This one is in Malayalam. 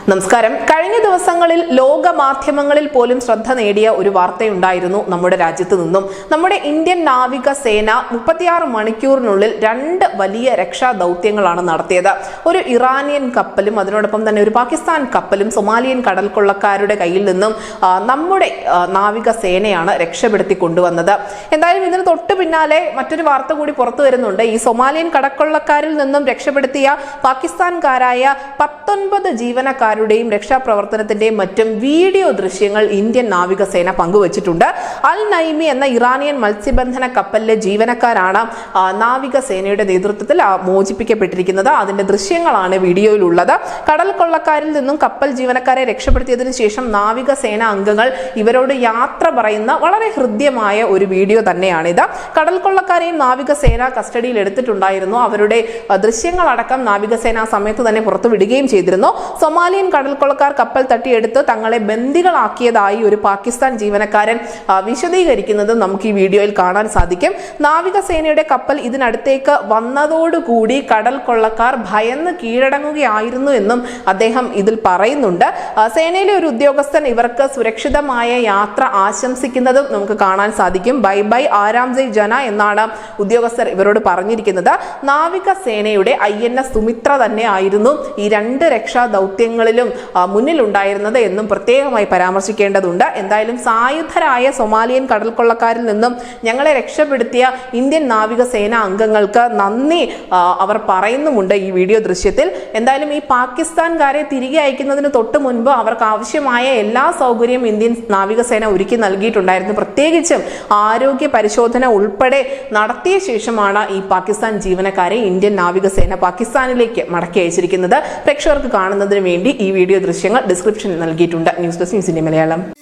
നമസ്കാരം. കഴിഞ്ഞ ദിവസങ്ങളിൽ ലോക മാധ്യമങ്ങളിൽ പോലും ശ്രദ്ധ നേടിയ ഒരു വാർത്തയുണ്ടായിരുന്നു നമ്മുടെ രാജ്യത്ത് നിന്നും. നമ്മുടെ ഇന്ത്യൻ നാവിക സേന 36 മണിക്കൂറിനുള്ളിൽ 2 വലിയ രക്ഷാ ദൗത്യങ്ങളാണ് നടത്തിയത്. ഒരു ഇറാനിയൻ കപ്പലും അതിനോടൊപ്പം തന്നെ ഒരു പാകിസ്ഥാൻ കപ്പലും സൊമാലിയൻ കടൽ കൊള്ളക്കാരുടെ കയ്യിൽ നിന്നും നമ്മുടെ നാവിക സേനയാണ് രക്ഷപ്പെടുത്തി കൊണ്ടുവന്നത്. എന്തായാലും ഇതിന് തൊട്ട് പിന്നാലെ മറ്റൊരു വാർത്ത കൂടി പുറത്തു വരുന്നുണ്ട്. ഈ സൊമാലിയൻ കടക്കൊള്ളക്കാരിൽ നിന്നും രക്ഷപ്പെടുത്തിയ പാകിസ്ഥാൻകാരായ 19 ജീവനക്കാരുടെയും രക്ഷാപ്രവർത്തനത്തിന്റെയും മറ്റും വീഡിയോ ദൃശ്യങ്ങൾ ഇന്ത്യൻ നാവികസേന പങ്കുവച്ചിട്ടുണ്ട്. അൽ നൈമി എന്ന ഇറാനിയൻ മത്സ്യബന്ധന കപ്പലിലെ ജീവനക്കാരാണ് നാവികസേനയുടെ നേതൃത്വത്തിൽ മോചിപ്പിക്കപ്പെട്ടിരിക്കുന്നത്. അതിന്റെ ദൃശ്യങ്ങളാണ് വീഡിയോയിലുള്ളത്. കടൽ കൊള്ളക്കാരിൽ നിന്നും കപ്പൽ ജീവനക്കാരെ രക്ഷപ്പെടുത്തിയതിനു ശേഷം നാവികസേന അംഗങ്ങൾ ഇവരോട് യാത്ര പറയുന്ന വളരെ ഹൃദ്യമായ ഒരു വീഡിയോ തന്നെയാണിത്. കടൽ കൊള്ളക്കാരെയും നാവികസേന കസ്റ്റഡിയിൽ എടുത്തിട്ടുണ്ടായിരുന്നു. അവരുടെ ദൃശ്യങ്ങളടക്കം നാവികസേന ആ സമയത്ത് തന്നെ പുറത്തുവിടുകയും ചെയ്തിരുന്നു. സൊമാലിയൻ കടൽക്കൊള്ളക്കാർ കപ്പൽ തട്ടിയെടുത്ത് തങ്ങളെ ബന്ദികളാക്കിയതായി ഒരു പാകിസ്ഥാൻ ജീവനക്കാരൻ വിശദീകരിക്കുന്നത് നമുക്ക് ഈ വീഡിയോയിൽ കാണാൻ സാധിക്കും. നാവികസേനയുടെ കപ്പൽ ഇതിനടുത്തേക്ക് വന്നതോടുകൂടി കടൽ കൊള്ളക്കാർ ഭയന്ന് കീഴടങ്ങുകയായിരുന്നു എന്നും അദ്ദേഹം ഇതിൽ പറയുന്നുണ്ട്. സേനയിലെ ഒരു ഉദ്യോഗസ്ഥൻ ഇവർക്ക് സുരക്ഷിതമായ യാത്ര ആശംസിക്കുന്നതും നമുക്ക് കാണാൻ സാധിക്കും. ബൈ ബൈ ആരാംജയ് ജന എന്നാണ് ഉദ്യോഗസ്ഥർ ഇവരോട് പറഞ്ഞിരിക്കുന്നത്. നാവികസേനയുടെ INS സുമിത്ര തന്നെ ആയിരുന്നു ഈ 2 രക്ഷാ ദൗത്യങ്ങളിലും മുന്നിലുണ്ടായിരുന്നത് എന്നും പ്രത്യേകമായി പരാമർശിക്കേണ്ടതുണ്ട്. എന്തായാലും സായുധരായ സൊമാലിയൻ കടൽക്കൊള്ളക്കാരിൽ നിന്നും ഞങ്ങളെ രക്ഷപ്പെടുത്തിയ ഇന്ത്യൻ നാവികസേന അംഗങ്ങൾക്ക് നന്ദി അവർ പറയുന്നുമുണ്ട് ഈ വീഡിയോ ദൃശ്യത്തിൽ. എന്തായാലും ഈ പാകിസ്ഥാൻകാരെ തിരികെ അയക്കുന്നതിന് തൊട്ട് മുൻപ് അവർക്ക് ആവശ്യമായ എല്ലാ സൗകര്യവും ഇന്ത്യൻ നാവികസേന ഒരുക്കി നൽകിയിട്ടുണ്ടായിരുന്നു. പ്രത്യേകിച്ചും ആരോഗ്യ പരിശോധന ഉൾപ്പെടെ നടത്തിയ ശേഷമാണ് ഈ പാകിസ്ഥാൻ ജീവനക്കാരെ ഇന്ത്യൻ നാവികസേന പാകിസ്ഥാനിലേക്ക് മടക്കി അയച്ചിരിക്കുന്നത്. പ്രേക്ഷകർക്ക് കാണുന്നതിന് വേണ്ടി ഈ വീഡിയോ ദൃശ്യങ്ങൾ ഡിസ്ക്രിപ്ഷനിൽ നൽകിയിട്ടുണ്ട്. News desk news India Malayalam.